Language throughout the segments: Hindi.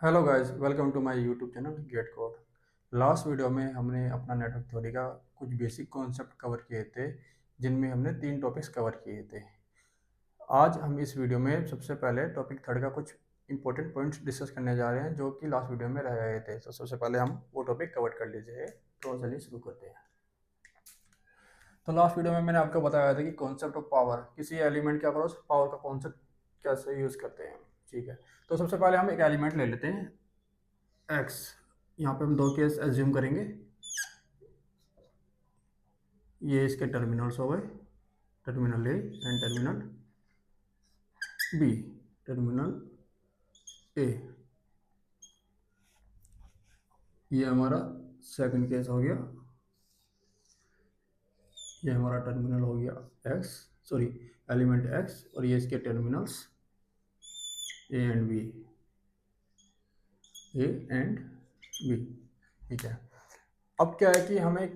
Hello guys, welcome to my YouTube channel get code. Last video में हमने अपना नेटवर्क थ्योरी का कुछ बेसिक कॉन्सेप्ट कवर किए थे, जिनमें हमने 3 टॉपिक्स कवर किए थे। आज हम इस वीडियो में सबसे पहले टॉपिक थर्ड का कुछ इंपॉर्टेंट पॉइंट्स डिस्कस करने जा रहे हैं, जो कि लास्ट वीडियो में रह गए थे। तो सबसे पहले हम वो टॉपिक कवर कर लीजिए। तो चलिए शुरू करते हैं। तो लास्ट वीडियो में मैंने आपको बताया था कि कॉन्सेप्ट ऑफ पावर, किसी एलिमेंट के अक्रॉस पावर का कॉन्सेप्ट कैसे यूज़ करते हैं। ठीक है, तो सबसे पहले हम एक एलिमेंट ले लेते हैं एक्स। यहाँ पे हम दो केस एज्यूम करेंगे। ये इसके टर्मिनल्स हो गए, terminal A and terminal B, terminal A. ये हमारा सेकंड केस हो गया। ये हमारा टर्मिनल हो गया एक्स, सॉरी एलिमेंट एक्स, और ये इसके terminals A and B, A and B. ठीक है, अब क्या है कि हमें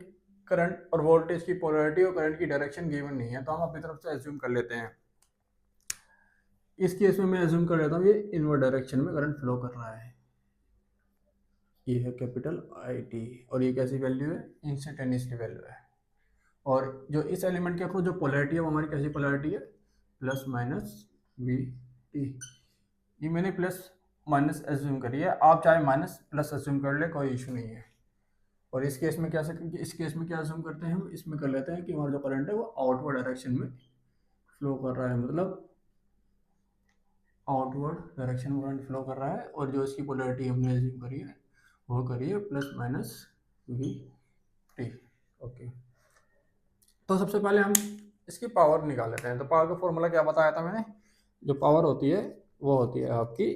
करंट और वोल्टेज की पोलैरिटी और करंट की डायरेक्शन गिवन नहीं है, तो हम अपनी तरफ से एज्यूम कर लेते हैं। इस केस में मैं एज्यूम कर लेता हूँ ये इनवर्ड डायरेक्शन में करंट फ्लो कर रहा है। ये है कैपिटल आई टी, और ये कैसी वैल्यू है, इंस्टेंटेनियसली वैल्यू है। और जो इस एलिमेंट के अक्रॉस जो पोलैरिटी है वो हमारी कैसी पोलैरिटी है, प्लस माइनस वी टी। ये मैंने प्लस माइनस एज्यूम करी है, आप चाहे माइनस प्लस एज्यूम कर ले, कोई इशू नहीं है। और इस केस में क्या इस केस में क्या एज्यूम करते हैं हम, इसमें कर लेते हैं कि हमारा जो करंट है वो आउटवर्ड डायरेक्शन में फ्लो कर रहा है, मतलब आउटवर्ड डायरेक्शन में करंट फ्लो कर रहा है। और जो इसकी पोलैरिटी हमने एज्यूम करी है वो करिए plus minus we T. Okay, तो सबसे पहले हम इसकी पावर निकाल लेते हैं। तो पावर का फॉर्मूला क्या बताया था मैंने, जो पावर होती है वो होती है आपकी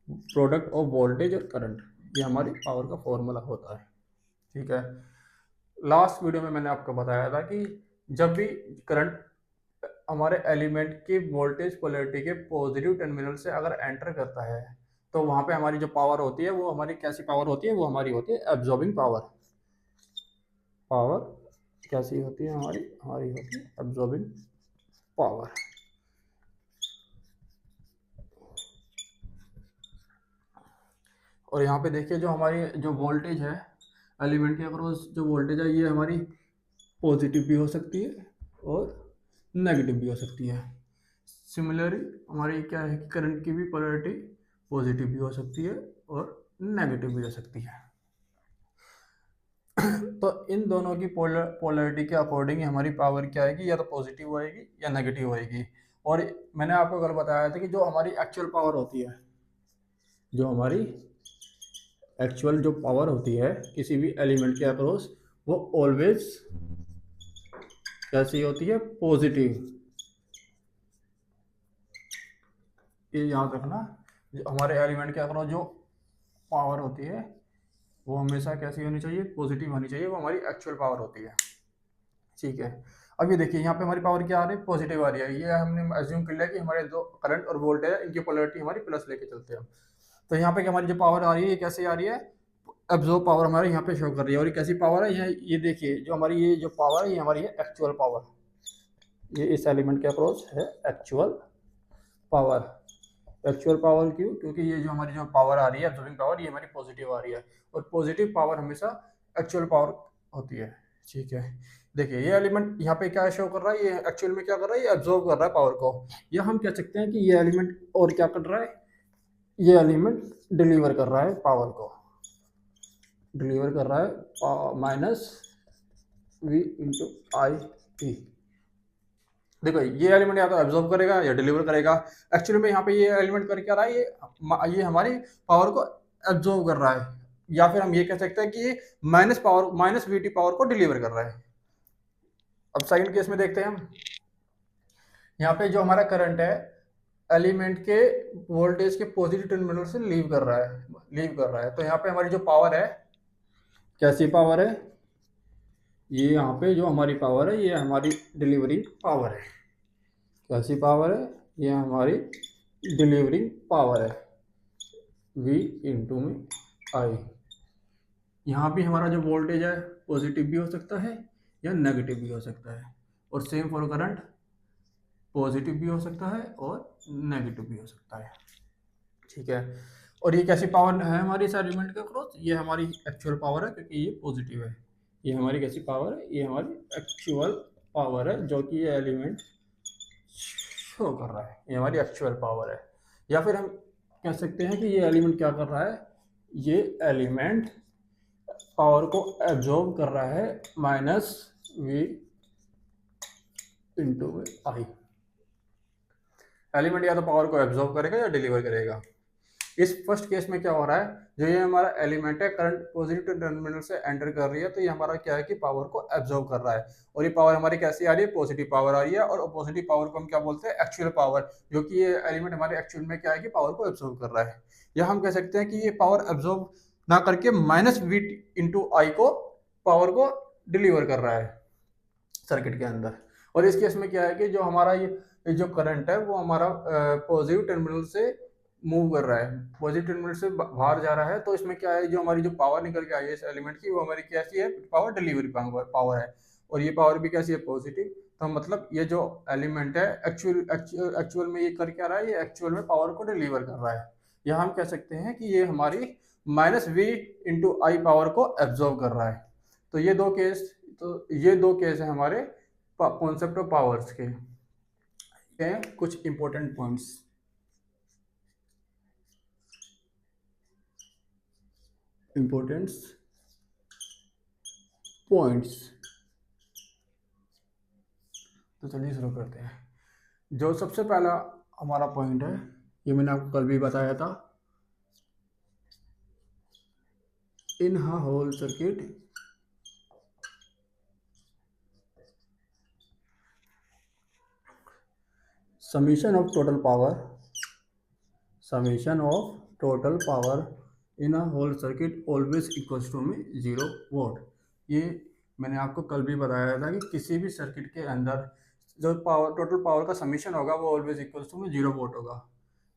प्रोडक्ट ऑफ वोल्टेज और करंट। ये हमारी पावर का फॉर्मूला होता है। ठीक है, लास्ट वीडियो में मैंने आपको बताया था कि जब भी करंट हमारे एलिमेंट की वोल्टेज पोलैरिटी के पॉजिटिव टर्मिनल से अगर एंटर करता है, तो वहां पे हमारी जो पावर होती है वो हमारी कैसी पावर होती है, वो हमारी होती है एब्जॉर्बिंग पावर। पावर कैसी होती है हमारी, हमारी होती है एब्जॉर्बिंग पावर। और यहाँ पे देखिए जो हमारी जो वोल्टेज है एलिमेंट के अक्रॉस, जो वोल्टेज है ये हमारी पॉजिटिव भी हो सकती है और नेगेटिव भी हो सकती है। सिमिलरली हमारी क्या है कि करंट की भी पोलैरिटी पॉजिटिव भी हो सकती है और नेगेटिव भी हो सकती है। तो इन दोनों की पोलैरिटी के अकॉर्डिंग हमारी पावर क्या आएगी, या तो पॉजिटिव आएगी या नेगेटिव आएगी। और मैंने आपको कल बताया था कि जो हमारी एक्चुअल पावर होती है, जो हमारी एक्चुअल जो पावर होती है किसी भी एलिमेंट के अक्रॉस, वो ऑलवेज कैसी होती है, पॉजिटिव। ये याद रखना, जो हमारे एलिमेंट के अक्रॉस जो पावर होती है वो हमेशा कैसी होनी चाहिए, पॉजिटिव होनी चाहिए। वो हमारी एक्चुअल पावर होती है। ठीक है, अब ये देखिए यहाँ पे हमारी पावर क्या आ रही है, पॉजिटिव आ रही है। ये हमने एज्यूम कर लिया कि हमारे जो करंट और वोल्टेज है इनकी पोलैरिटी हमारी प्लस लेके चलते हैं हम। तो यहाँ पे हमारी जो पावर आ रही है ये कैसे आ रही है, एब्जॉर्ब पावर हमारे यहाँ पे शो कर रही है। और ये कैसी पावर है, ये देखिए जो हमारी ये जो पावर है ये हमारी है एक्चुअल पावर। ये इस एलिमेंट के अक्रॉस है एक्चुअल पावर। एक्चुअल पावर क्यों, क्योंकि ये जो हमारी जो पावर आ रही है एब्जॉर्बिंग पावर, ये हमारी पॉजिटिव आ रही है। और पॉजिटिव पावर हमेशा एक्चुअल पावर होती है। ठीक है, देखिए ये एलिमेंट यहाँ पे क्या शो कर रहा है, ये एक्चुअल में क्या कर रहा है, ये एब्जॉर्ब कर रहा है पावर को। या हम कह सकते हैं कि ये एलिमेंट और क्या कर रहा है, ये एलिमेंट डिलीवर कर रहा है पावर को, डिलीवर कर रहा है minus V into I T. देखो ये एलिमेंट या तो एब्जॉर्ब करेगा या डिलीवर करेगा। एक्चुअली में यहाँ पे ये एलिमेंट कर क्या रहा है, ये हमारी पावर को एब्जॉर्ब कर रहा है, या फिर हम ये कह सकते हैं कि ये minus power, minus VT power को डिलीवर कर रहा है। अब सेकंड केस में देखते हैं हम, यहाँ पे जो हमारा करंट है एलिमेंट के वोल्टेज के पॉजिटिव टर्मिनल से लीव कर रहा है, लीव कर रहा है। तो यहाँ पे हमारी जो पावर है, कैसी पावर है, ये यहाँ पे जो हमारी पावर है ये हमारी डिलीवरी पावर है। कैसी पावर है, ये हमारी डिलीवरिंग पावर है, V इंटू में आई। यहाँ भी हमारा जो वोल्टेज है पॉजिटिव भी हो सकता है या नेगेटिव भी हो सकता है। और सेम फॉर करंट, पॉजिटिव भी हो सकता है और नेगेटिव भी हो सकता है। ठीक है, और ये कैसी पावर है हमारी इस एलिमेंट के क्रॉस, ये हमारी एक्चुअल पावर है क्योंकि ये पॉजिटिव है। ये हमारी कैसी पावर है, ये हमारी एक्चुअल पावर है जो कि ये एलिमेंट शो कर रहा है, ये हमारी एक्चुअल पावर है। या फिर हम कह सकते हैं कि ये एलिमेंट क्या कर रहा है, ये एलिमेंट पावर को एब्जॉर्ब कर रहा है minus V into I. Element या तो पावर को एब्जॉर्ब करेगा या डिलीवर करेगा। इस फर्स्ट केस में क्या हो रहा है, जो ये हमारा एलिमेंट है करंट पॉजिटिव टर्मिनल से एंटर कर रही है, तो ये हमारा क्या है कि पावर को एब्जॉर्ब कर रहा है। और ये पावर हमारी कैसी आ रही है, पॉजिटिव पावर आ रही है। और पॉजिटिव पावर को हम क्या बोलते हैं, एक्चुअल पावर, जो कि ये एलिमेंट हमारे एक्चुअल में क्या है कि पावर को एब्जॉर्ब कर रहा है। या हम कह सकते हैं कि ये पावर एब्जॉर्ब ना करके माइनस वी इंटू आई को पावर को डिलीवर कर रहा है सर्किट के अंदर। और इस केस में क्या है कि जो हमारा ये जो करंट है वो हमारा पॉजिटिव टर्मिनल से मूव कर रहा है, पॉजिटिव टर्मिनल से बाहर जा रहा है। तो इसमें क्या है, जो हमारी जो पावर निकल के आई है इस एलिमेंट की, वो हमारी कैसी है, पावर डिलीवरी पावर है। और ये पावर भी कैसी है, पॉजिटिव। तो मतलब ये जो एलिमेंट है एक्चुअल में ये कर क्या रहा है, ये एक्चुअल में पावर को डिलीवर कर रहा है। या हम कह सकते हैं कि ये हमारी minus V into I power को एब्जॉर्व कर रहा है। तो ये दो केस है हमारे कॉन्सेप्ट ऑफ पावर्स के। कुछ इंपॉर्टेंट पॉइंट्स, इंपॉर्टेंस पॉइंट्स। तो चलिए शुरू करते हैं। जो सबसे पहला हमारा पॉइंट है, ये मैंने आपको कल भी बताया था, in whole circuit summation of total power in whole circuit always equals to में 0 वोल्ट। ये मैंने आपको कल भी बताया था कि किसी भी सर्किट के अंदर जो पावर टोटल पावर का समीशन होगा वो ऑलवेज इक्वल्स टू में 0 वोल्ट होगा।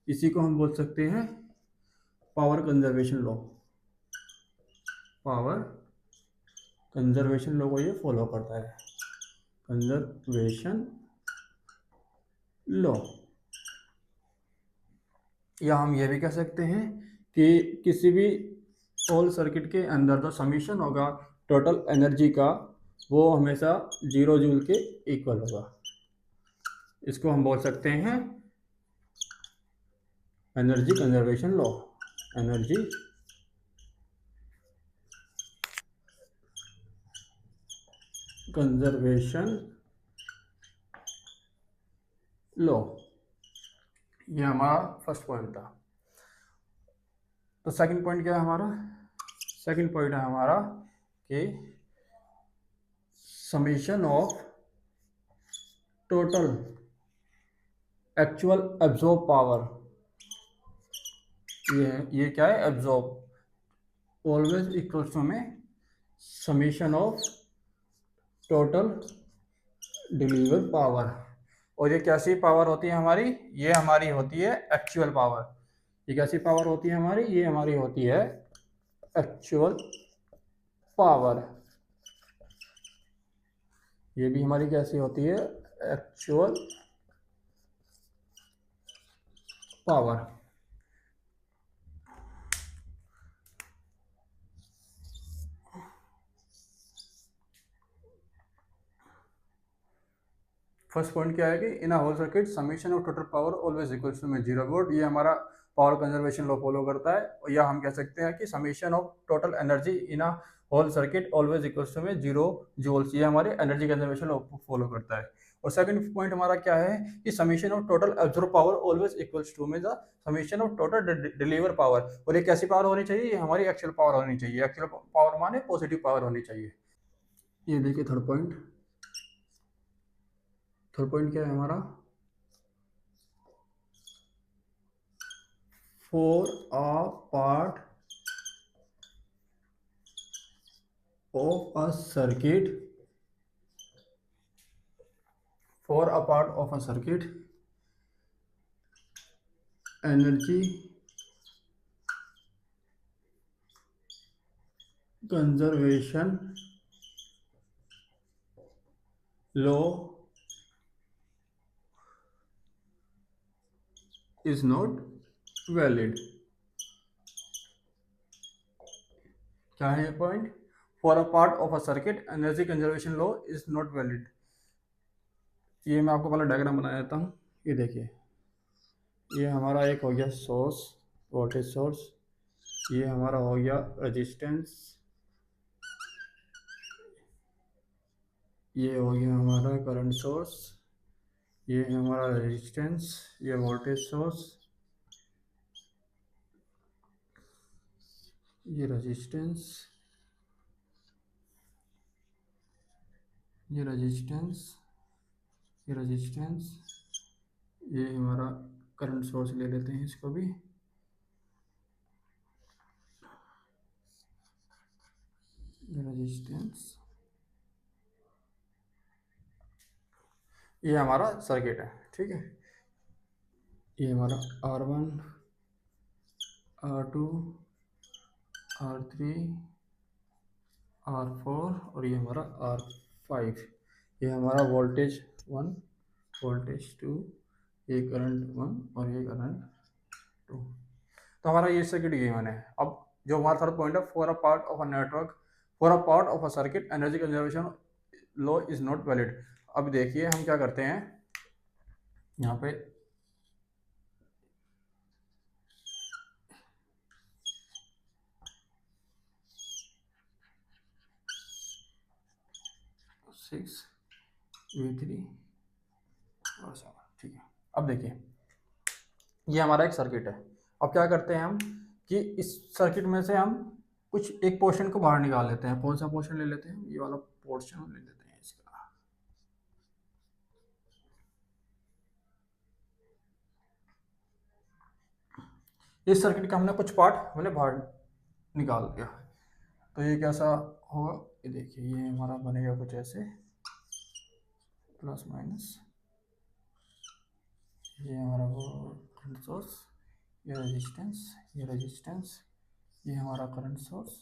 इसी को हम बोल सकते हैं power conservation law. Power conservation law को ये फॉलो करता है, कंजर्वेशन लॉ। या हम ये भी कह सकते हैं कि किसी भी होल सर्किट के अंदर जो समीशन होगा टोटल एनर्जी का, वो हमेशा 0 जूल के इक्वल होगा। इसको हम बोल सकते हैं energy conservation law. Energy conservation law, ये हमारा फर्स्ट पॉइंट था। तो सेकंड पॉइंट क्या है हमारा, सेकंड पॉइंट है हमारा कि summation of total actual absorb power, ये क्या है, एब्जॉर्ब ऑलवेज इक्वल्स टू में summation of total deliver power. और ये कैसी पावर होती है हमारी, ये हमारी होती है एक्चुअल पावर। ये कैसी पावर होती है हमारी, ये हमारी होती है एक्चुअल पावर। ये भी हमारी कैसी होती है, एक्चुअल पावर। फर्स्ट पॉइंट क्या है कि in a whole circuit summation of total power always equals to में 0 वोल्ट। ये हमारा पावर कंजर्वेशन लॉ फॉलो करता है। या हम कह सकते हैं कि summation of total energy in a whole circuit always equals to में 0 जूल्स। ये हमारे एनर्जी कंजर्वेशन लॉ फॉलो करता है। और सेकंड पॉइंट हमारा क्या है कि summation of total absorb power always equals to में the summation of total deliver power. और ये कैसी पावर होनी चाहिए, ये हमारी एक्चुअल पावर होनी चाहिए। एक्चुअल पावर माने पॉजिटिव पावर होनी चाहिए। ये देखिए थर्ड पॉइंट, थर्ड पॉइंट क्या है हमारा, for a part of a circuit, for a part of a circuit energy conservation law is not valid। क्या है ये point? For a part of a circuit energy conservation law is not valid. ये मैं आपको पहले डायग्राम बना देता हूँ। ये देखिए, ये हमारा एक हो गया सोर्स, वोल्टेज सोर्स, ये हमारा हो गया रेजिस्टेंस, ये हो गया हमारा करंट सोर्स, ये है हमारा रेजिस्टेंस, ये वोल्टेज सोर्स, ये रेजिस्टेंस, ये रेजिस्टेंस, ये रेजिस्टेंस, ये हमारा करंट सोर्स ले लेते हैं इसको भी, ये रेजिस्टेंस, ये हमारा सर्किट है। ठीक है, ये हमारा R1, R2, R3, R4 और ये हमारा R5। ये हमारा वोल्टेज 1, वोल्टेज 2, ये करंट 1 और ये करंट 2। तो हमारा ये सर्किट गिवन है। अब जो हमारा थर्ड पॉइंट है, for a part of a network, for a part of a circuit energy conservation law is not valid. अब देखिए हम क्या करते हैं यहाँ पे, सिक्स V3 और 7। ठीक है, अब देखिए ये हमारा एक सर्किट है। अब क्या करते हैं हम कि इस सर्किट में से हम कुछ एक पोर्शन को बाहर निकाल लेते हैं। कौन सा पोर्शन ले लेते हैं? ये वाला पोर्शन ले लेते हैं इसका। इस सर्किट का हमने कुछ पार्ट हमने बाहर निकाल दिया। तो ये कैसा होगा? ये देखिए, ये हमारा बनेगा कुछ ऐसे, प्लस माइनस, ये हमारा वो करंट सोर्स, ये रेजिस्टेंस, ये रेजिस्टेंस, ये हमारा करंट सोर्स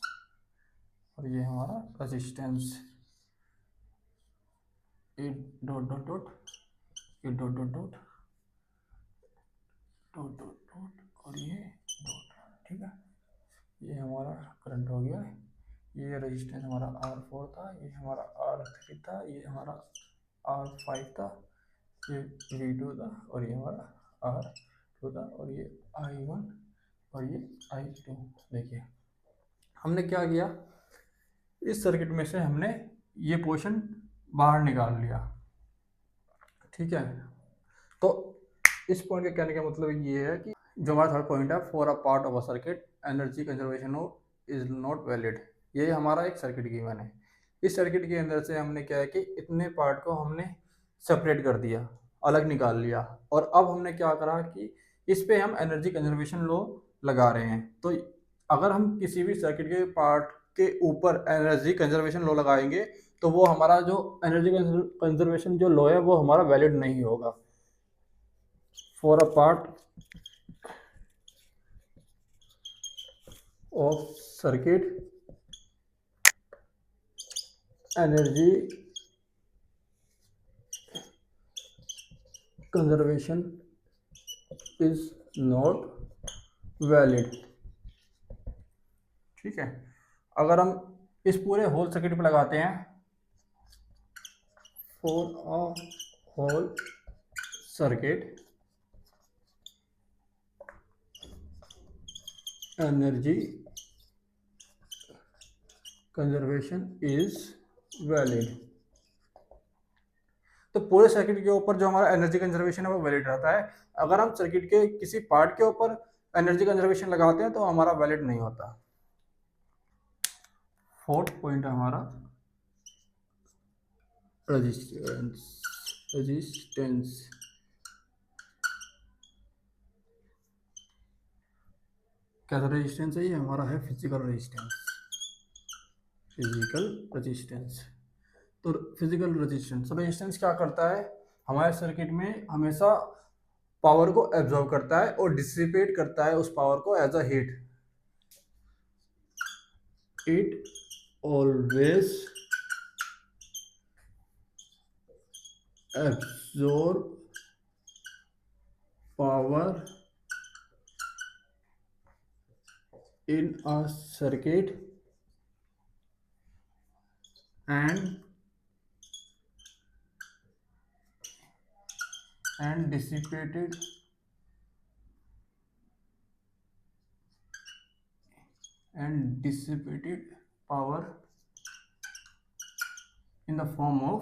और ये हमारा रेजिस्टेंस, ये डॉट डॉट डॉट, ये dot dot dot, dot dot dot और ये डॉट। ठीक है, ये हमारा करंट हो गया। ये रेजिस्टेंस हमारा R4 था, ये हमारा R3 था, ये हमारा R5 था, ये V2 था और ये हमारा R2 था और ये I1 और ये I2। देखिए हमने क्या किया, इस सर्किट में से हमने ये पोर्शन बाहर निकाल लिया। ठीक है, तो इस पॉइंट के कहने का मतलब ये है कि जो हमारा थर्ड पॉइंट है, for a part of a circuit energy conservation is not valid, ये हमारा एक सर्किट गिवन है। इस सर्किट के अंदर से हमने क्या है कि इतने पार्ट को हमने सेपरेट कर दिया, अलग निकाल लिया, और अब हमने क्या करा कि इस पे हम एनर्जी कंजर्वेशन लॉ लगा रहे हैं। तो अगर हम किसी भी सर्किट के पार्ट के ऊपर एनर्जी कंजर्वेशन लॉ लगाएंगे तो वो हमारा जो एनर्जी कंजर्वेशन जो लॉ है वो हमारा वैलिड नहीं होगा। For a part of circuit energy conservation is not valid। ठीक है, अगर हम इस पूरे होल सर्किट पे लगाते हैं, for a whole circuit energy conservation is valid, तो पूरे सर्किट के ऊपर जो हमारा एनर्जी कंजर्वेशन है वो वैलिड रहता है। अगर हम सर्किट के किसी पार्ट के ऊपर एनर्जी कंजर्वेशन लगाते हैं तो हमारा वैलिड नहीं होता। फोर्थ पॉइंट है हमारा रेजिस्टेंस। रेजिस्टेंस कैसा रेजिस्टेंस है? ये हमारा है फिजिकल रेजिस्टेंस। फिजिकल रेजिस्टेंस, तो फिजिकल रेजिस्टेंस, रेजिस्टेंस क्या करता है? हमारे सर्किट में हमेशा पावर को एब्जॉर्ब करता है और डिसिपेट करता है उस पावर को as a heat. It always absorb power in a circuit and dissipated power in the form of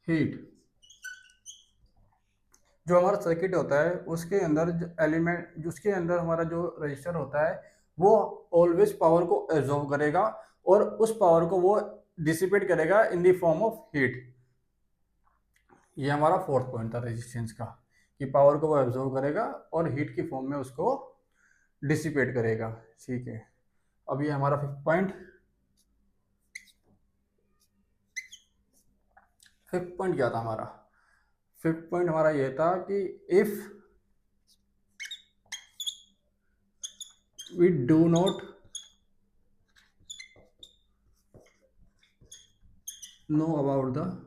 heat. जो हमारा सर्किट होता है उसके अंदर जो एलिमेंट, उसके अंदर हमारा जो रजिस्टर होता है वो ऑलवेज पावर को एब्जॉर्ब करेगा और उस पावर को वो डिसिपेट करेगा in the form of heat. ये हमारा फोर्थ पॉइंट था रेजिस्टेंस का, कि पावर को वो एब्जॉर्ब करेगा और हीट की फॉर्म में उसको डिसिपेट करेगा। ठीक है, अब ये हमारा फिफ्थ पॉइंट क्या था हमारा? फिफ्थ पॉइंट हमारा ये था कि if we do not know about the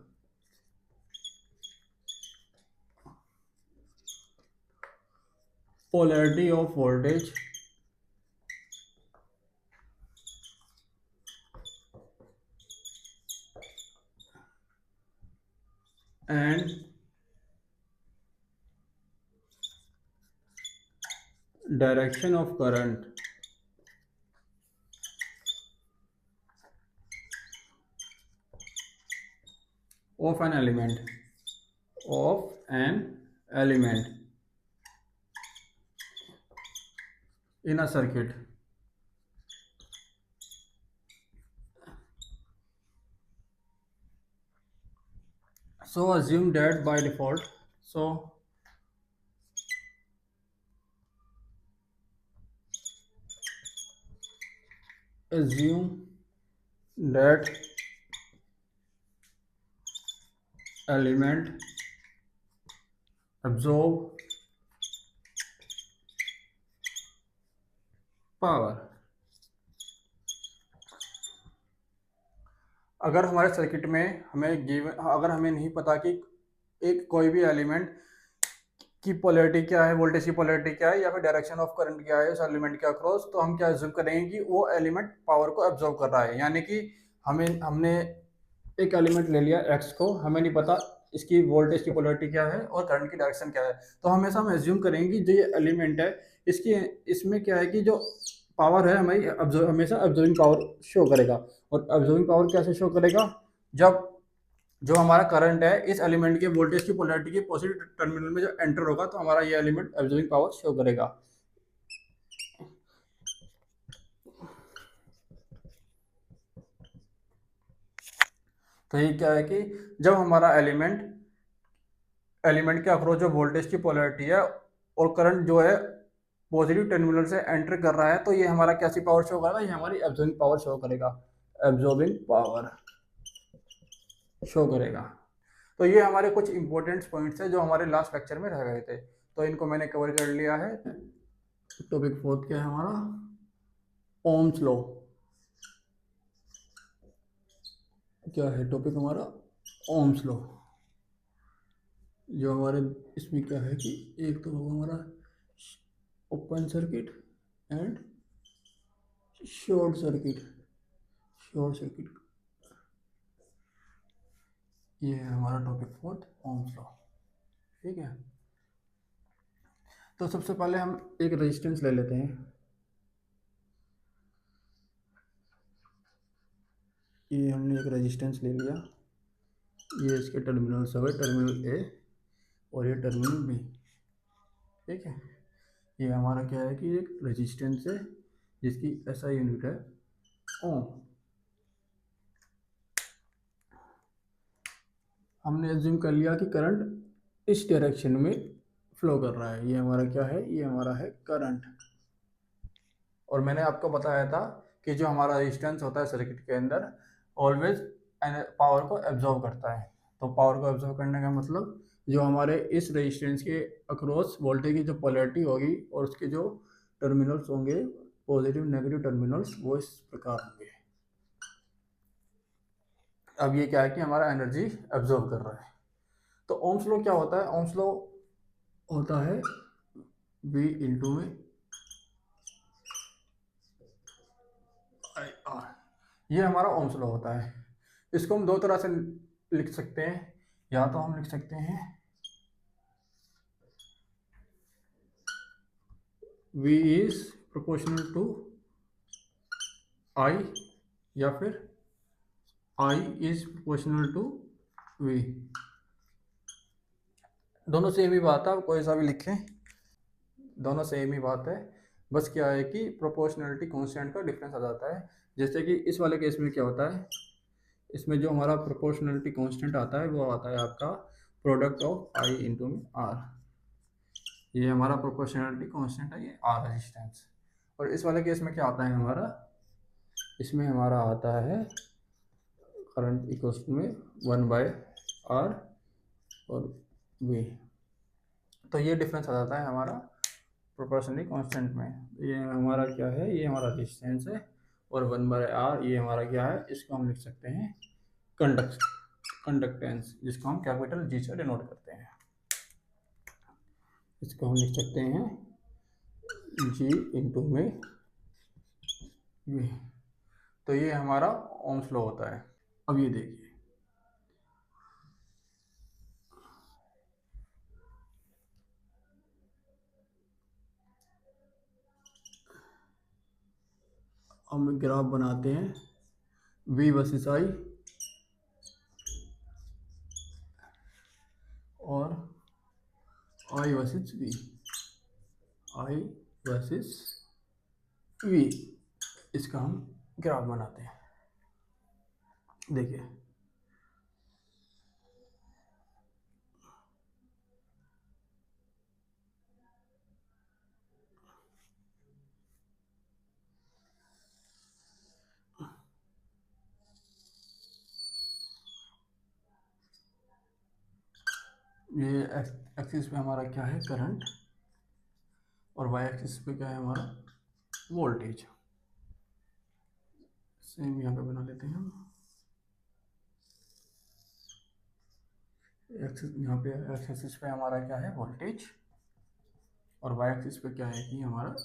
polarity of voltage and direction of current of an element in a circuit, so assume that by default, so assume that element absorb power. अगर हमारे सर्किट में हमें गिवन, अगर हमें नहीं पता कि एक कोई भी एलिमेंट की पोलैरिटी क्या है, वोल्टेज की पोलैरिटी क्या है या फिर डायरेक्शन ऑफ करंट क्या है उस एलिमेंट के अक्रॉस, तो हम क्या एज्यूम करेंगे कि वो एलिमेंट पावर को एब्जॉर्ब कर रहा है। यानी कि हमने एक एलिमेंट ले लिया एक्स को, हमें नहीं पता इसकी वोल्टेज की पोलैरिटी क्या है और करंट की डायरेक्शन क्या है, तो हमेशा हम एज्यूम करेंगे कि जो ये एलिमेंट है इसकी इसमें क्या है कि जो पावर है हमारी हमेशा ऑब्जर्विंग पावर शो करेगा। और ऑब्जर्विंग पावर कैसे शो करेगा? जब जो हमारा करंट है इस एलिमेंट के वोल्टेज की पोलैरिटी के पॉजिटिव टर्मिनल में जो एंटर होगा तो हमारा ये एलिमेंट ऑब्जर्विंग पावर शो करेगा। तो ये क्या है कि जब हमारा एलिमेंट के अक्रॉस जो वोल्टेज की पोलैरिटी है और करंट जो है पॉजिटिव टर्मिनल से एंटर कर रहा है, तो ये हमारा कैसी पावर शो करेगा? ये हमारी एब्जॉर्बिंग पावर शो करेगा, एब्जॉर्बिंग पावर शो करेगा। तो ये हमारे कुछ इंपॉर्टेंट पॉइंट्स है जो हमारे लास्ट लेक्चर में रह गए थे, तो इनको मैंने कवर कर लिया है। टॉपिक फोर्थ क्या है हमारा? Ohm's law. क्या है टॉपिक हमारा? Ohm's law. जो हमारे इसमें क्या है कि एक तो होगा हमारा open circuit and short circuit. ये है हमारा टॉपिक फोर्थ, ओम्स लॉ। ठीक है, तो सबसे पहले हम एक रेजिस्टेंस ले लेते हैं। ये हमने एक रेजिस्टेंस ले लिया, ये इसके टर्मिनल्स हो गए, टर्मिनल ए और ये टर्मिनल बी। ठीक है, ये हमारा क्या है कि एक रेजिस्टेंस है जिसकी ऐसा यूनिट है ओम। हमने एज्यूम कर लिया कि करंट इस डायरेक्शन में फ्लो कर रहा है, ये हमारा क्या है? ये हमारा है करंट। और मैंने आपको बताया था कि जो हमारा रेजिस्टेंस होता है सर्किट के अंदर ऑलवेज पावर को एब्जॉर्व करता है। तो पावर को एब्जॉर्व करने का मतलब जो हमारे इस रेजिस्टेंस के अक्रॉस वोल्टेज की जो पोलैरिटी होगी और उसके जो टर्मिनल्स होंगे, पॉजिटिव नेगेटिव टर्मिनल्स, वो इस प्रकार होंगे। अब ये क्या है कि हमारा एनर्जी एब्जॉर्व कर रहा है। तो ओम्स लॉ क्या होता है? ओम्स लॉ होता है V इंटू में ये हमारा ओम्स लॉ होता है। इसको हम दो तरह से लिख सकते हैं, या तो हम लिख सकते हैं V is proportional to I, या फिर I is proportional to V। दोनों सेम ही बात है, आप कोई सा भी लिखें, दोनों सेम ही बात है। बस क्या है कि प्रोपोर्शनलिटी कांस्टेंट का डिफरेंस आ जाता है। जैसे कि इस वाले केस में क्या होता है, इसमें जो हमारा प्रोपोर्शनलिटी कांस्टेंट आता है वो आता है आपका प्रोडक्ट ऑफ I इंटू में R। ये हमारा प्रोपोर्शनलिटी कांस्टेंट है, ये R रेजिस्टेंस। और इस वाले केस में क्या आता है हमारा, इसमें हमारा आता है करंट इक्वल्स में 1/R और V। तो ये डिफरेंस आ जाता है हमारा प्रोपोर्शनली कांस्टेंट में। ये हमारा क्या है, ये हमारा रेजिस्टेंस है, और 1/R ये हमारा क्या है, इसको हम लिख सकते हैं कंडक्टेंस, जिसको हम कैपिटल G से डिनोट करते हैं। इसको हम लिख सकते हैं G इंटू में V। तो ये हमारा ओम्स लॉ होता है। अब ये देखिए, हम ग्राफ बनाते हैं V वर्सेस I और I versus V, I versus V, इसका हम ग्राफ बनाते हैं। देखिए ये एक्सिस पे हमारा क्या है, करंट, और वाई एक्सिस पे क्या है हमारा वोल्टेज। सेम यहाँ पे बना लेते हैं हम। एक्सिस यहाँ पे एक्स एक्सिस पे हमारा क्या है वोल्टेज, और वाई एक्सिस पे क्या है कि हमारा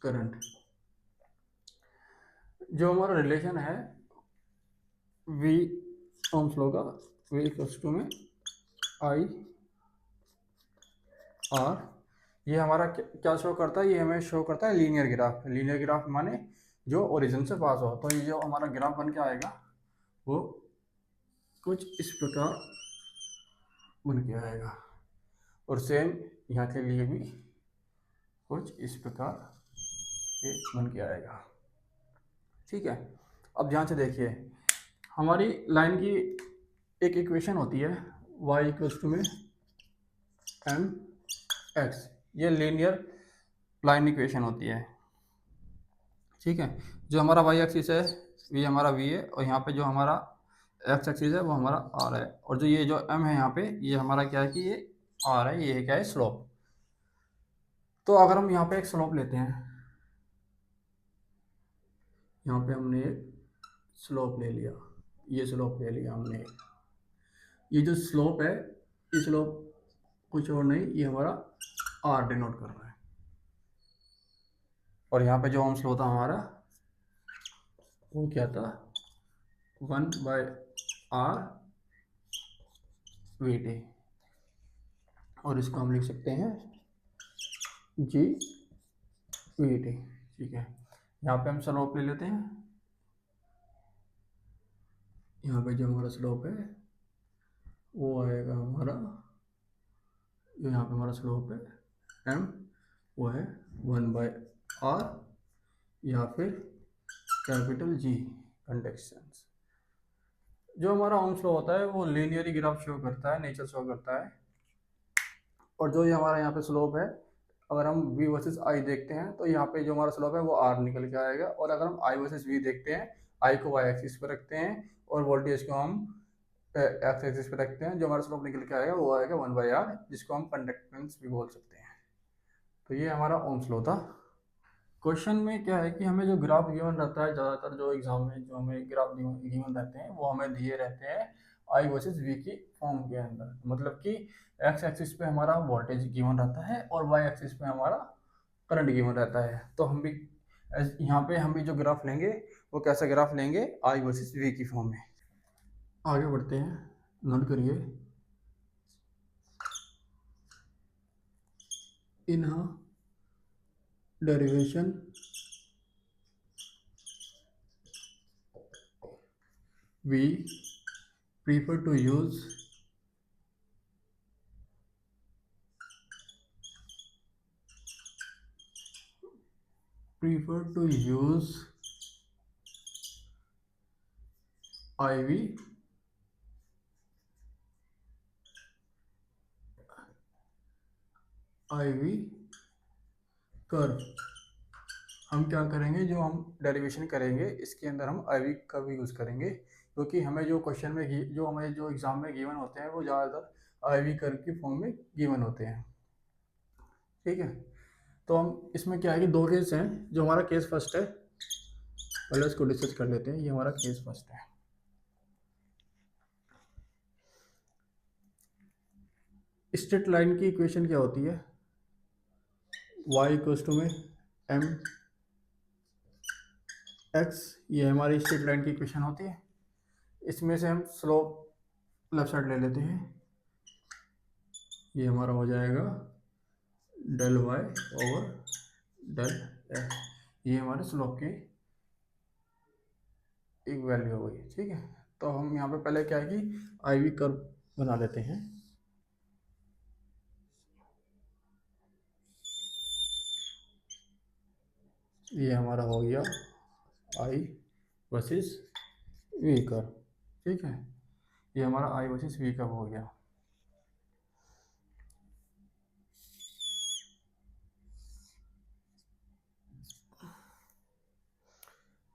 करंट। जो हमारा रिलेशन है V ओम्स लॉ का, V इक्वल्स टू में I R, ये हमारा क्या शो करता है, ये हमें शो करता है लीनियर ग्राफ। लीनियर ग्राफ माने जो ओरिजिन से पास हो। तो ये जो हमारा ग्राफ बन के आएगा वो कुछ इस प्रकार बन के आएगा, और सेम यहाँ के लिए भी कुछ इस प्रकार ये बन के आएगा। ठीक है, अब ध्यान से देखिए, हमारी लाइन की एक इक्वेशन होती है y इक्वल्स टू में mx, ये लीनियर लाइन इक्वेशन होती है। ठीक है, जो हमारा y एक्सिस है v हमारा v है, और यहाँ पे जो हमारा x एक्सिस है वो हमारा r है, और जो ये जो m है यहाँ पे ये हमारा क्या है कि ये r है, ये क्या है स्लोप। तो अगर हम यहाँ पे एक स्लोप लेते हैं, यहाँ पे हमने एक स्लोप ले लिया, ये स्लोप ले लिया हमने, ये जो स्लोप है ये स्लोप कुछ और नहीं, ये हमारा r डिनोट कर रहा है। और यहाँ पे जो ओम्स लॉ था हमारा वो क्या था, 1/R VT, और इसको हम लिख सकते हैं G VT। ठीक है, यहाँ पे हम स्लोप ले लेते हैं, यहाँ पे जो हमारा स्लोप है वो आएगा हमारा, यहाँ पे हमारा स्लोप है m, वो है 1/R या फिर कैपिटल G कंडक्टेंस। जो हमारा ओम्स लॉ होता है वो लीनियरी ग्राफ शो करता है, नेचर शो करता है। और जो ये हमारा यहाँ पे स्लोप है, अगर हम V वर्सेस I देखते हैं तो यहाँ पे जो हमारा स्लोप है वो R निकल के आएगा, और अगर हम I वर्सेस V देखते हैं, I को Y एक्सिस पे रखते हैं और वोल्टेज को हम एक्स एक्सिस पे रखते हैं, जो हमारा स्लोप निकल के आएगा वो आएगा 1/R, जिसको हम कंडक्टेंस भी बोल सकते हैं। तो ये हमारा ओम्स लॉ था। क्वेश्चन में क्या है कि हमें जो ग्राफ गिवन रहता है, ज़्यादातर जो एग्जाम में जो हमें ग्राफ गिवन रहते हैं वो हमें दिए रहते हैं आई वर्सेस वी की फॉर्म के अंदर। मतलब कि एक्स एक्सिस पे हमारा वोल्टेज गिवन रहता है और वाई एक्सिस पे हमारा करंट गिवन रहता है। तो हम भी यहाँ पे हम भी जो ग्राफ लेंगे वो कैसा ग्राफ लेंगे, आई वर्सेस वी की फॉर्म में। आगे बढ़ते हैं, नोट करिए। In derivation we prefer to use IV curve. हम क्या करेंगे, जो हम डेरिवेशन करेंगे इसके अंदर हम IV कर्व यूज़ करेंगे, क्योंकि हमें जो क्वेश्चन में जो हमें जो एग्ज़ाम में गिवन होते हैं वो ज़्यादातर IV कर्व की फॉर्म में गिवन होते हैं। ठीक है, तो हम इसमें क्या है कि दो केस हैं। जो हमारा केस फर्स्ट है, पहले इसको डिस्कस कर लेते हैं। ये हमारा केस फर्स्ट है। स्ट्रेट लाइन की इक्वेशन क्या होती है, y इक्वल्स टू में एम एक्स, ये हमारी स्ट्रेट लाइन की इक्वेशन होती है। इसमें से हम स्लोप लेफ्ट साइड ले लेते हैं, ये हमारा हो जाएगा del y over del X, ये हमारे स्लोप की एक वैल्यू हो गई। ठीक है, तो हम यहाँ पे पहले क्या है कि IV कर्व बना लेते हैं। ये हमारा हो गया I वर्सेस V कर्व। ठीक है, ये हमारा I वर्सेस V कर्व हो गया।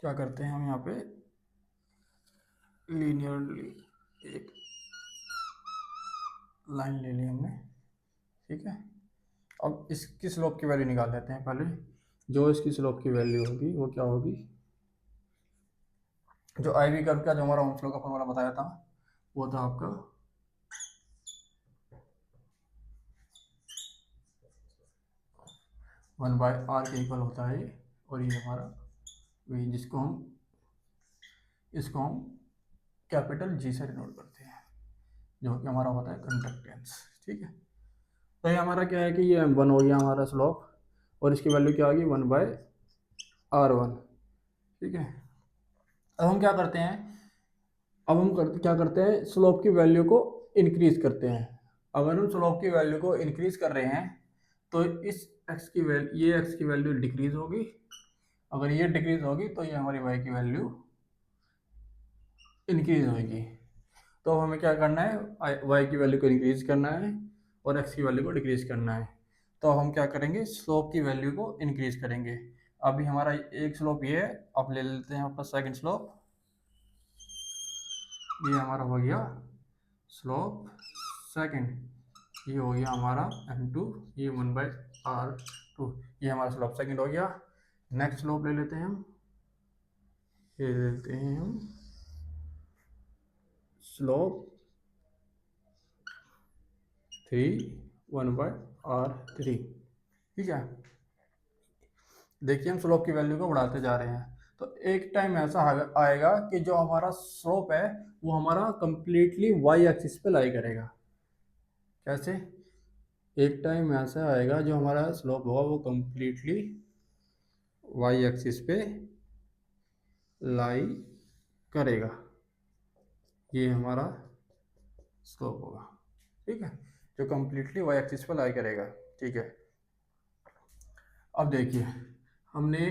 क्या करते हैं हम यहाँ पे लीनियरली एक लाइन ले ली हमने। ठीक है, अब इसकी स्लोप की वैल्यू निकाल लेते हैं। पहले जो इसकी स्लोप की वैल्यू होगी वो क्या होगी, जो IV कर्व का जो हमारा ओम फ्लो का फॉर्मूला बताया था वो था आपका 1/r के इक्वल होता है। और ये हमारा V, इसको हम कैपिटल G से डिनोट करते हैं, जो कि हमारा होता है कंडक्टेंस। ठीक है, तो ये हमारा क्या है कि ये M1 हो गया हमारा स्लोप, और इसकी वैल्यू क्या होगी 1/r1। ठीक है, अब हम क्या करते हैं, क्या करते हैं, स्लोप की वैल्यू को इंक्रीज करते हैं। अगर हम स्लोप की वैल्यू को इंक्रीज कर रहे हैं तो इस ये x की वैल्यू डिक्रीज होगी। अगर ये डिक्रीज होगी तो ये हमारी y की वैल्यू इंक्रीज होगी। तो हमें क्या करना है, y की वैल्यू को इंक्रीज करना है और x की वैल्यू को डिक्रीज करना है। तो हम क्या करेंगे, स्लोप की वैल्यू को इंक्रीज करेंगे। अभी हमारा एक स्लोप ये है, अब ले लेते हैं अपना सेकंड स्लोप। ये हमारा हो गया स्लोप सेकंड, ये हो गया हमारा M2, ये 1/r2, ये हमारा स्लोप सेकंड हो गया। नेक्स्ट स्लोप ले लेते हैं हम, ये ले लेते हैं हम स्लोप 3 1/r3। ठीक है, देखिए हम स्लोप की वैल्यू को बढ़ाते जा रहे हैं, तो एक टाइम ऐसा आएगा कि जो हमारा स्लोप है वो हमारा कंप्लीटली वाई एक्सिस पे लाई करेगा। कैसे, एक टाइम ऐसा आएगा जो हमारा स्लोप होगा वो कंप्लीटली वाई एक्सिस पे लाई करेगा, ये हमारा स्लोप होगा। ठीक है, जो कंप्लीटली वाई एक्सिस पे लाई करेगा। ठीक है, अब देखिए हमने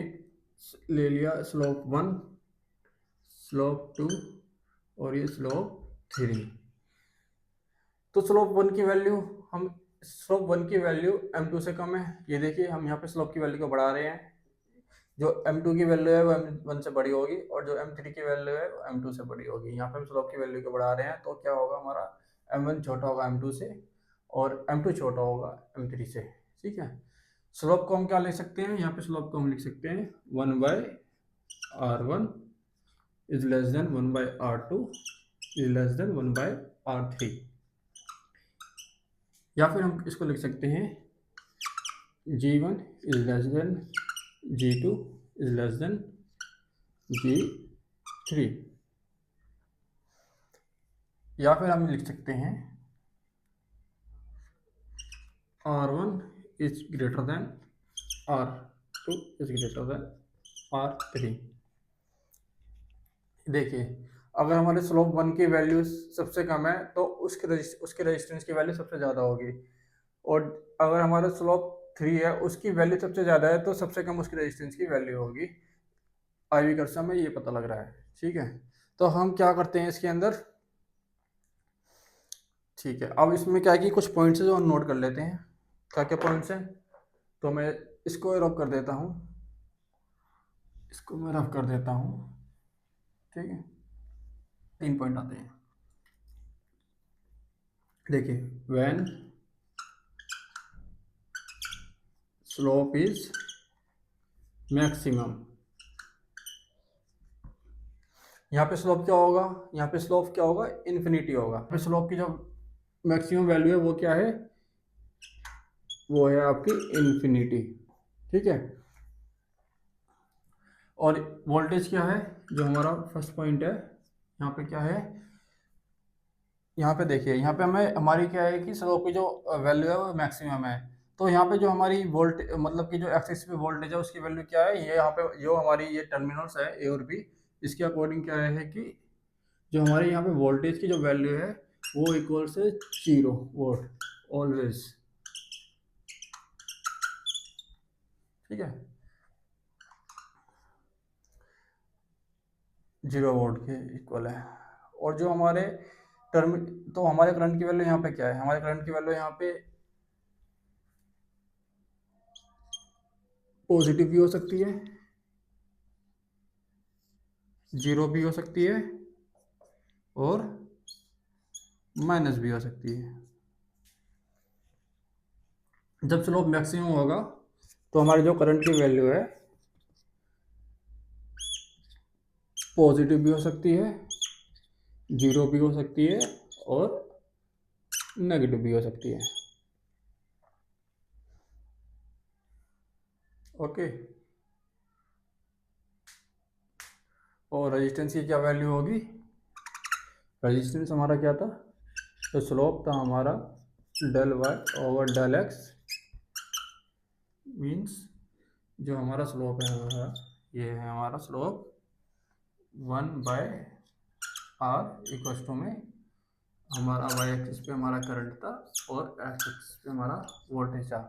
ले लिया स्लोप 1, स्लोप 2 और ये स्लोप 3। तो स्लोप 1 की वैल्यू, हम स्लोप 1 की वैल्यू M2 से कम है। ये देखिए हम यहाँ पे स्लोप की वैल्यू को बढ़ा रहे हैं, जो M2 की वैल्यू है वो M1 से बड़ी होगी और जो M3 की वैल्यू है वो M2 से बड़ी होगी। यहाँ पे हम स्लोप की वैल्यू को बढ़ा रहे हैं, तो क्या होगा, हमारा M1 छोटा होगा M2 से और M2 छोटा होगा M3 से। ठीक है, स्लोप को हम क्या लिख सकते हैं, यहाँ पे स्लोप को हम लिख सकते हैं 1/r1 is less than 1/r2 is less than 1/r3, या फिर हम इसको लिख सकते हैं G1 is less than G2 is less than G3, या फिर हम लिख सकते हैं R1 is greater than R2 is greater than R3। देखिए, अगर हमारे स्लोप 1 की वैल्यू सबसे कम है तो उसके रेजिस्टेंस की वैल्यू सबसे ज़्यादा होगी, और अगर हमारा स्लोप 3 है उसकी वैल्यू सबसे ज़्यादा है तो सबसे कम उसकी रेजिस्टेंस की वैल्यू होगी। IV कर्व से हमें ये पता लग रहा है। ठीक है, तो हम क्या करते हैं इसके अंदर, ठीक है, अब इसमें क्या है कि कुछ पॉइंट्स है जो हम नोट कर लेते हैं। क्या क्या पॉइंट्स हैं, तो मैं इसको रफ कर देता हूँ, इसको मैं रफ कर देता हूँ। ठीक है, 3 पॉइंट आते हैं। देखिए, व्हेन स्लोप इज मैक्सिमम, यहाँ पे स्लोप क्या होगा, यहाँ पे स्लोप क्या होगा, इन्फिनिटी होगा। यहाँ पे स्लोप की जो मैक्सिमम वैल्यू है वो क्या है, वो है आपकी इन्फिनिटी। ठीक है, और वोल्टेज क्या है, जो हमारा फर्स्ट पॉइंट है, यहाँ पे क्या है, यहाँ पे देखिए, यहाँ पे हमें हमारी क्या है कि स्लोप की जो वैल्यू है वो मैक्सिमम है, तो यहाँ पे जो हमारी वोल्ट मतलब कि जो एक्सिस पे वोल्टेज है उसकी वैल्यू क्या है, ये यहाँ पे जो हमारी ये टर्मिनल्स है ए और बी, इसके अकॉर्डिंग क्या है कि जो हमारे यहाँ पे वोल्टेज की जो वैल्यू है वो इक्वल से 0 वोल्ट ऑलवेज। ठीक है, 0 वोल्ट के इक्वल है। और जो हमारे टर्म, तो हमारे करंट की वैल्यू यहाँ पे क्या है, हमारे करंट की वैल्यू यहाँ पे पॉजिटिव भी हो सकती है, 0 भी हो सकती है, और माइनस भी हो सकती है। जब स्लोप मैक्सिमम होगा तो हमारी जो करंट की वैल्यू है पॉजिटिव भी हो सकती है, 0 भी हो सकती है, और नेगेटिव भी हो सकती है। ओके, और रेजिस्टेंस की क्या वैल्यू होगी, रेजिस्टेंस हमारा क्या था, तो स्लोप था हमारा del Y over del X, means जो हमारा स्लोप है ये है हमारा स्लोप 1/r इक्वल टू में हमारा वाई एक्सिस पे हमारा करंट था और एक्स एक्सिस पे हमारा वोल्टेज था।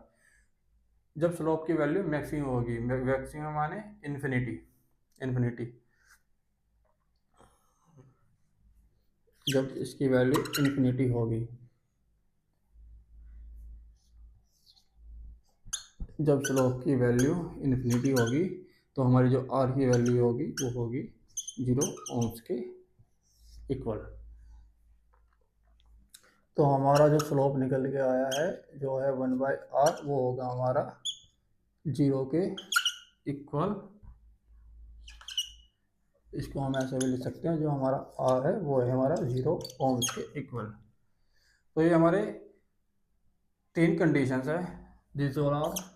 जब स्लोप की वैल्यू मैक्सिमम होगी, मैक्सिमम माने इन्फिनिटी, इन्फिनिटी, जब इसकी वैल्यू इन्फिनिटी होगी, जब स्लोप की वैल्यू इन्फिनिटी होगी तो हमारी जो आर की वैल्यू होगी वो होगी 0 ओम्स के इक्वल। तो हमारा जो स्लोप निकल के आया है जो है 1/r, वो होगा हमारा 0 के इक्वल। इसको हम ऐसे भी लिख सकते हैं, जो हमारा आर है वो है हमारा 0 ओम्स के इक्वल। तो ये हमारे 3 कंडीशंस है, this all are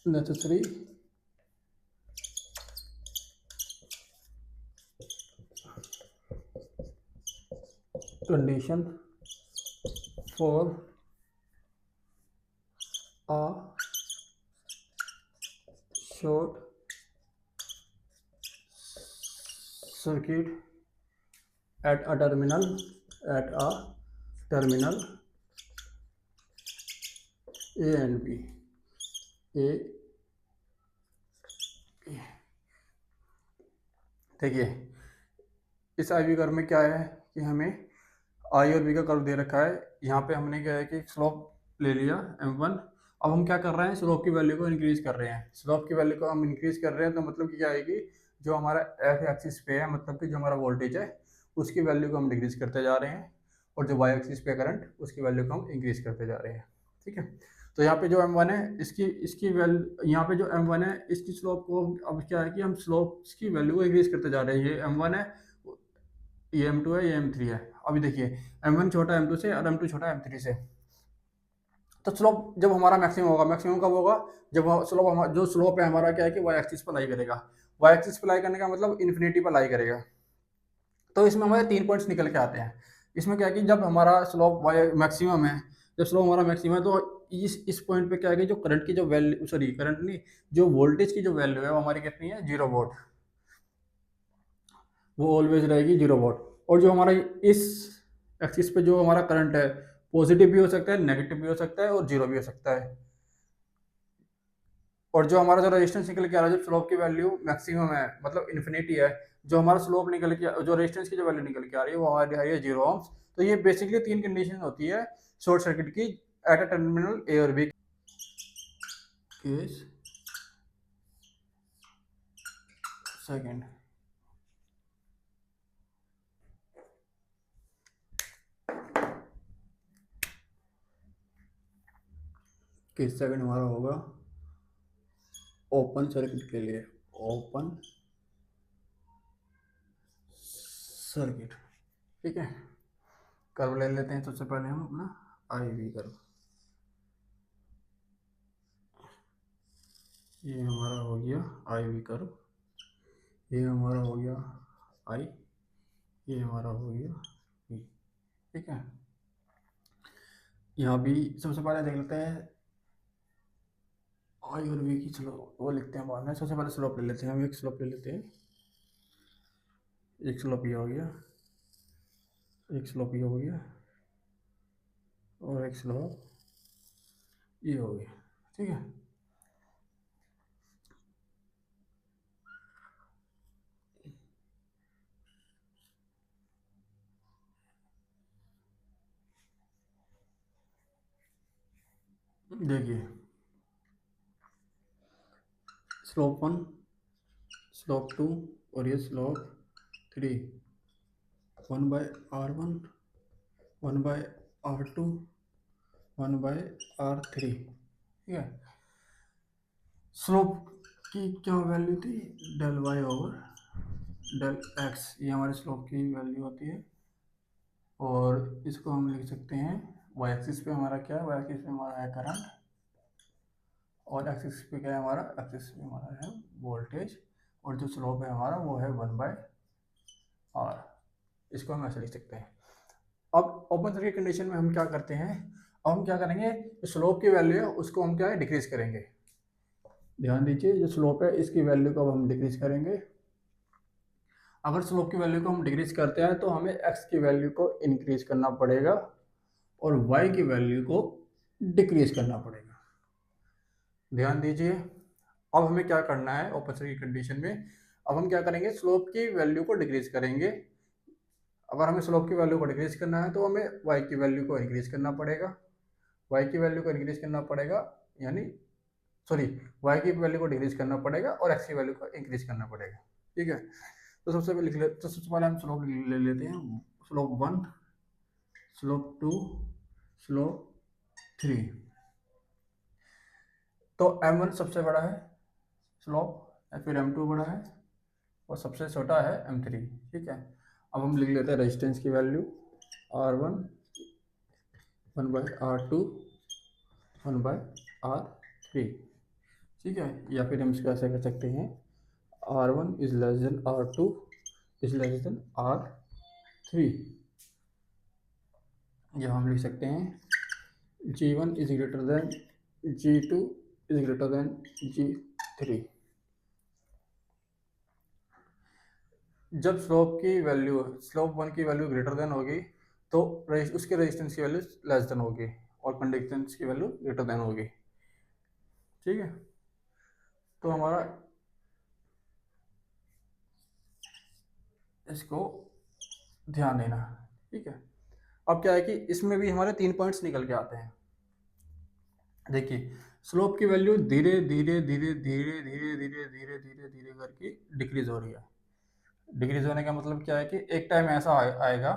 necessary condition for a short circuit at a terminal A and B, A। देखिए, इस IV कर्व में क्या है कि हमें I और B का कर्व दे रखा है। यहाँ पे हमने क्या है कि स्लोप ले लिया M1। अब हम क्या कर रहे हैं, स्लोप की वैल्यू को इंक्रीज कर रहे हैं। स्लोप की वैल्यू को हम इंक्रीज कर रहे हैं तो मतलब कि क्या है कि जो हमारा एक्स एक्सिस पे है, मतलब कि जो हमारा वोल्टेज है उसकी वैल्यू को हम डिक्रीज करते जा रहे हैं, और जो वाई एक्सिस पे करंट उसकी वैल्यू को हम इंक्रीज करते जा रहे हैं। ठीक है, तो यहाँ पे जो M1 है इसकी इसकी वैल्यू, यहाँ पे जो M1 है इसकी स्लोप को अब क्या है कि हम स्लोप की वैल्यू को इंक्रीज करते जा रहे हैं। ये M1 है, ये M2 है, ये M3 है। अभी देखिए, M1 छोटा M2 से और M2 छोटा M3 से, तो स्लोप जब हमारा मैक्सिमम होगा, मैक्सिमम कब होगा, जब स्लोप जो स्लोप है हमारा क्या है कि वाई एक्सिस पर लाई करेगा। वाई एक्सिस पर लाई करने का मतलब इन्फिनिटी पर लाई करेगा। तो इसमें हमारे 3 पॉइंट्स निकल के आते हैं। इसमें क्या है कि जब हमारा स्लोप वाई मैक्सिमम है, जब स्लोप हमारा मैक्सिमम है, तो इस पॉइंट पे क्या है कि जो करंट की जो वैल्यू, सॉरी करंट नहीं, जो वोल्टेज की जो वैल्यू है वो हमारी कितनी है, 0 वोल्ट, वो ऑलवेज रहेगी 0 वोल्ट। और जो हमारा इस एक्सिस पे जो हमारा करंट है, पॉजिटिव भी हो सकता है, नेगेटिव भी हो सकता है और जीरो भी हो सकता है। और जो हमारा जो रेजिस्टेंस निकल के आ रहा है, जब स्लोप की वैल्यू मैक्सिमम है मतलब इन्फिनिटी है, जो हमारा स्लोप निकल के, जो रेजिस्टेंस की जो वैल्यू निकल के आ रही है वो हमारी आ रही है 0 ohms। तो ये बेसिकली 3 कंडीशन होती है शॉर्ट सर्किट की एट अ टर्मिनल ए और B case. Second, case second हमारा होगा ओपन सर्किट के लिए, ओपन सर्किट। ठीक है, कर्व ले लेते हैं। सबसे पहले हम अपना आई वी कर्व, ये हमारा हो गया आई वी कर्व, ये हमारा हो गया आई, ये हमारा हो गया वी। ठीक है, यहाँ भी सबसे पहले देख लेते हैं आई और वी की, चलो वो लिखते हैं बाद में। सबसे पहले स्लोप ले लेते हैं, हम एक स्लोप ले लेते हैं। एक स्लोप ये हो गया, एक स्लोप ये हो गया और एक स्लोप ये हो गया। ठीक है, देखिए स्लोप 1, स्लोप 2 और ये स्लोप 3, 1/r1, 1/r2, 1/r3। ठीक है, स्लोप की क्या वैल्यू थी, del Y over del X, ये हमारे स्लोप की वैल्यू होती है। और इसको हम लिख सकते हैं वाई एक्सिस पे हमारा क्या है, वाई एक्सिस पे हमारा है करंट, और एक्सिस पे क्या है हमारा, एक्सिस पे हमारा है वोल्टेज, और जो स्लोप है हमारा वो है 1/r। इसको हम ऐसे लिख सकते हैं। अब ओपन सर्किट कंडीशन में हम क्या करते हैं, अब हम क्या करेंगे, स्लोप की वैल्यू है उसको हम क्या है डिक्रीज करेंगे। ध्यान दीजिए, जो स्लोप है इसकी वैल्यू को अब हम डिक्रीज करेंगे। अगर स्लोप की वैल्यू को हम डिक्रीज करते हैं तो हमें एक्स की वैल्यू को इंक्रीज करना पड़ेगा और वाई की वैल्यू को डिक्रीज करना पड़ेगा। ध्यान दीजिए, अब हमें क्या करना है ओपन सर्किट कंडीशन में, अब हम क्या करेंगे, स्लोप की वैल्यू को डिक्रीज करेंगे। अगर हमें स्लोप की वैल्यू को डिक्रीज करना है तो हमें वाई की वैल्यू को इंक्रीज करना पड़ेगा, वाई की वैल्यू को इंक्रीज करना पड़ेगा, यानी सॉरी, वाई की वैल्यू को डिक्रीज करना पड़ेगा और एक्स की वैल्यू को इंक्रीज करना पड़ेगा। ठीक है, तो सबसे पहले लिख ले, तो सबसे पहले हम स्लोप ले लेते हैं, स्लोप 1, स्लोप 2, स्लोप 3। तो m1 सबसे बड़ा है स्लोप, फिर m2 बड़ा है और सबसे छोटा है m3। ठीक है, अब हम लिख लेते हैं रेजिस्टेंस की वैल्यू, R1 1/r2 1/r3। ठीक है, या फिर हम इसको ऐसे कर सकते हैं, R1 is less than R2 is less than R3। या हम लिख सकते हैं G1 is greater than G2 is greater than G3। जब स्लोप की वैल्यू, स्लोप 1 की वैल्यू ग्रेटर देन होगी तो उसके रेजिस्टेंस की वैल्यू लेस देन होगी और कंडक्टेंस की वैल्यू ग्रेटर देन होगी। ठीक है, तो हमारा इसको ध्यान देना। ठीक है, अब क्या है कि इसमें भी हमारे 3 पॉइंट्स निकल के आते हैं। देखिए स्लोप की वैल्यू धीरे धीरे धीरे धीरे धीरे धीरे धीरे धीरे धीरे करके डिक्रीज हो रही है। डिक्रीज होने का मतलब क्या है कि एक टाइम ऐसा आएगा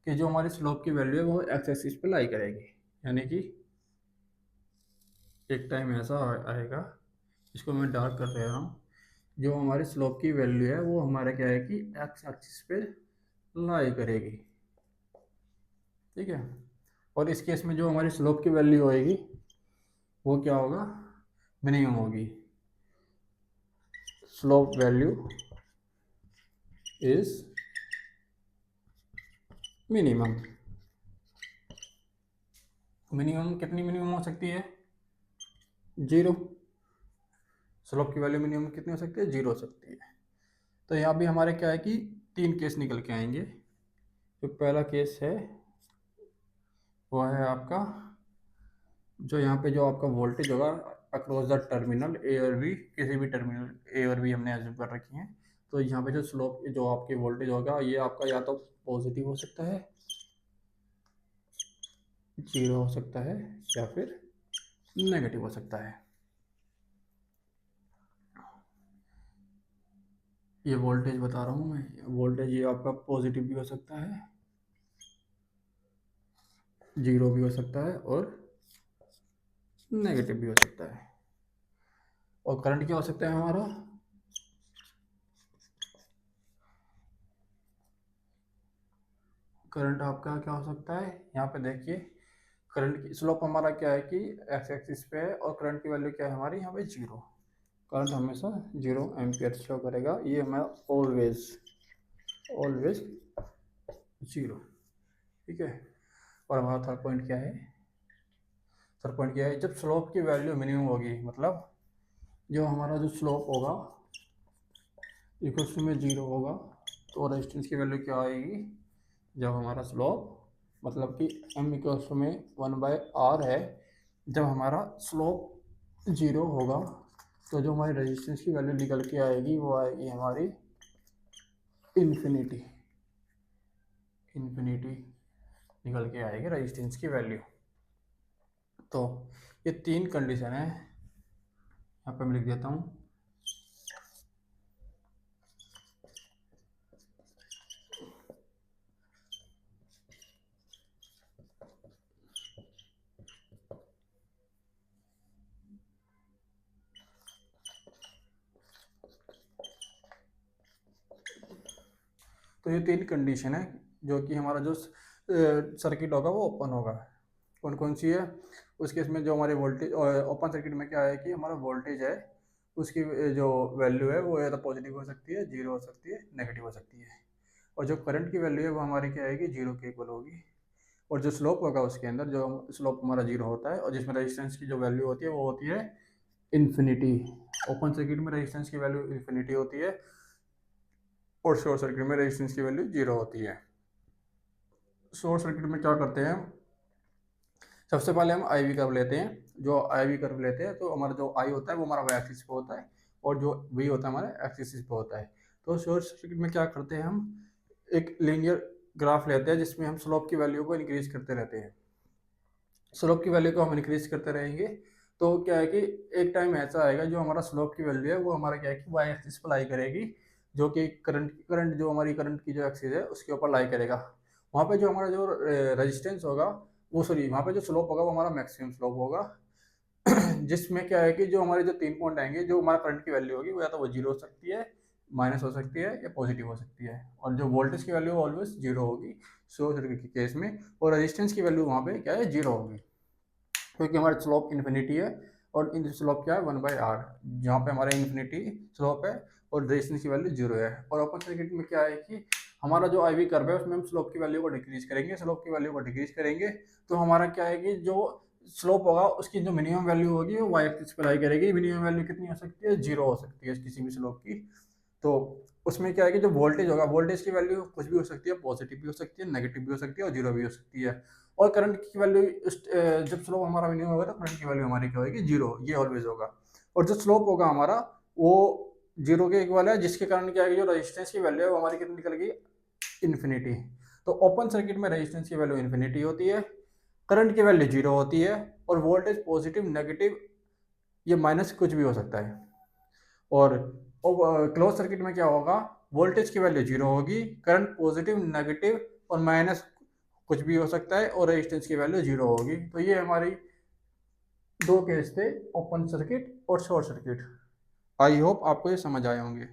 कि जो हमारी स्लोप की वैल्यू है वो एक्स एक्सिस पे लाई करेगी, यानी कि एक टाइम ऐसा आएगा, इसको मैं डार्क कर रहा हूँ, जो हमारी स्लोप की वैल्यू है वो हमारा क्या है कि एक्स एक्सिस पे लाई करेगी। ठीक है, और इस केस में जो हमारी स्लोप की वैल्यू होएगी वो क्या होगा, मिनिमम होगी। Slope value is minimum. Minimum कितनी मिनिमम हो सकती है, 0। स्लोप की वैल्यू मिनिमम कितनी हो सकती है, 0 हो सकती है। तो यहाँ भी हमारे क्या है कि 3 केस निकल के आएंगे। जो पहला केस है वो है आपका, जो यहाँ पे जो आपका वोल्टेज होगा अक्रॉस द टर्मिनल ए और बी, किसी भी टर्मिनल ए और बी हमने एज्यूम कर रखी हैं। तो यहाँ पे जो स्लोप जो आपकी वोल्टेज होगा ये आपका या तो पॉजिटिव हो सकता है, 0 हो सकता है, या फिर नेगेटिव हो सकता है। ये वोल्टेज बता रहा हूँ मैं, वोल्टेज ये आपका पॉजिटिव भी हो सकता है, 0 भी हो सकता है, और नेगेटिव भी हो सकता है। और करंट क्या हो सकता है हमारा, करंट आपका क्या हो सकता है, यहाँ पे देखिए करंट की स्लोप हमारा क्या है कि एक्स एक्सिस पे है, और करंट की वैल्यू क्या है हमारी यहाँ पे 0। करंट हमेशा 0 एम्पियर शो करेगा, ये हमारा ऑलवेज ऑलवेज 0, ठीक है। और हमारा थर्ड पॉइंट क्या है, थर्ड पॉइंट क्या है, जब स्लोप की वैल्यू मिनिमम होगी, मतलब जो हमारा जो स्लोप होगा इक्वल्स में 0 होगा, तो रेजिस्टेंस की वैल्यू क्या आएगी, जब हमारा स्लोप मतलब कि m इक्वल्स में 1/r है, जब हमारा स्लोप 0 होगा तो जो हमारी रेजिस्टेंस की वैल्यू निकल के आएगी वो आएगी हमारी इन्फिनिटी। इन्फिनिटी निकल के आएगी रेजिस्टेंस की वैल्यू। तो ये 3 कंडीशन है, यहाँ पे मैं लिख देता हूँ। तो ये 3 कंडीशन है जो कि हमारा जो सर्किट होगा वो ओपन होगा। कौन कौन सी है, उस केस में जो हमारे वोल्टेज ओपन सर्किट में क्या है कि हमारा वोल्टेज है उसकी जो वैल्यू है वो या तो पॉजिटिव हो सकती है, 0 हो सकती है, नेगेटिव हो सकती है। और जो करंट की वैल्यू है वो हमारी क्या आएगी, 0 के इक्वल होगी। और जो स्लोप होगा उसके अंदर जो स्लोप हमारा 0 होता है, और जिसमें रेजिस्टेंस की जो वैल्यू होती है वो होती है इन्फिनिटी। ओपन सर्किट में रेजिस्टेंस की वैल्यू इन्फिनिटी होती है, और शॉर्ट सर्किट में रेजिस्टेंस की वैल्यू 0 होती है। शॉर्ट सर्किट में क्या करते हैं, सबसे पहले हम आई वी कर्व लेते हैं। जो आई वी कर्व लेते हैं तो हमारा जो आई होता है वो हमारा वाई एक्सिस पे होता है, और जो वी होता है हमारे एक्स एक्सिस पे होता है। तो शॉर्ट सर्किट में क्या करते हैं, हम एक लीनियर ग्राफ लेते हैं जिसमें हम स्लोप की वैल्यू को इंक्रीज करते रहते हैं। स्लोप की वैल्यू को हम इंक्रीज करते रहेंगे तो क्या है कि एक टाइम ऐसा आएगा जो हमारा स्लोप की वैल्यू है वो हमारा क्या है कि वाई एक्सिस पर लाई करेगी, जो कि करंट जो हमारी करंट की जो एक्सिस है उसके ऊपर लाई करेगा। वहाँ पे जो हमारा जो रेजिस्टेंस होगा वो सॉरी वहाँ पे जो स्लोप होगा वो हमारा मैक्सिमम स्लोप होगा जिसमें क्या है कि जो हमारे जो 3 पॉइंट आएंगे, जो हमारा करंट की वैल्यू होगी वो या तो वो 0 हो सकती है, माइनस हो सकती है, या पॉजिटिव हो सकती है। और जो वोल्टेज की वैल्यू ऑलवेज 0 होगी शॉर्ट सर्किट के केस में, और रेजिस्टेंस की वैल्यू वहाँ पे क्या है, 0 होगी, क्योंकि हमारा स्लोप इन्फिनिटी है और इन स्लोप क्या है 1/r, जहाँ पे हमारा इन्फिनिटी स्लोप है और रेजिस्टेंस की वैल्यू 0 है। और ओपन सर्किट में क्या है कि हमारा जो आई वी कर्व है उसमें हम स्लोप की वैल्यू को डिक्रीज करेंगे, स्लोप की वैल्यू को डिक्रीज करेंगे तो हमारा क्या है कि जो स्लोप होगा उसकी जो मिनिमम वैल्यू होगी वो वाई एक्सिस पर लाई करेगी। मिनिमम वैल्यू कितनी हो सकती है, 0 हो सकती है किसी भी स्लोप की। तो उसमें क्या है कि जो वोल्टेज होगा वोल्टेज की वैल्यू कुछ भी हो सकती है, पॉजिटिव भी हो सकती है, नेगेटिव भी हो सकती है, और 0 भी हो सकती है। और करंट की वैल्यू जब स्लोप हमारा मिनिमम होगा तो करंट की वैल्यू हमारी क्या होगी, 0, ये ऑलवेज होगा। और जो स्लोप होगा हमारा वो 0 के इक्वल है, जिसके कारण क्या है जो रेजिस्टेंस की वैल्यू है वो हमारी कितनी निकल गई, इन्फिनिटी। तो ओपन सर्किट में रेजिस्टेंस की वैल्यू इन्फिनिटी होती है, करंट की वैल्यू 0 होती है, और वोल्टेज पॉजिटिव, नेगेटिव, ये माइनस कुछ भी हो सकता है। और क्लोज सर्किट में क्या होगा, वोल्टेज की वैल्यू 0 होगी, करंट पॉजिटिव, नेगेटिव और माइनस कुछ भी हो सकता है, और रेजिस्टेंस की वैल्यू 0 होगी। तो ये हमारी 2 केस थे, ओपन सर्किट और शॉर्ट सर्किट। आई होप आपको ये समझ आए होंगे।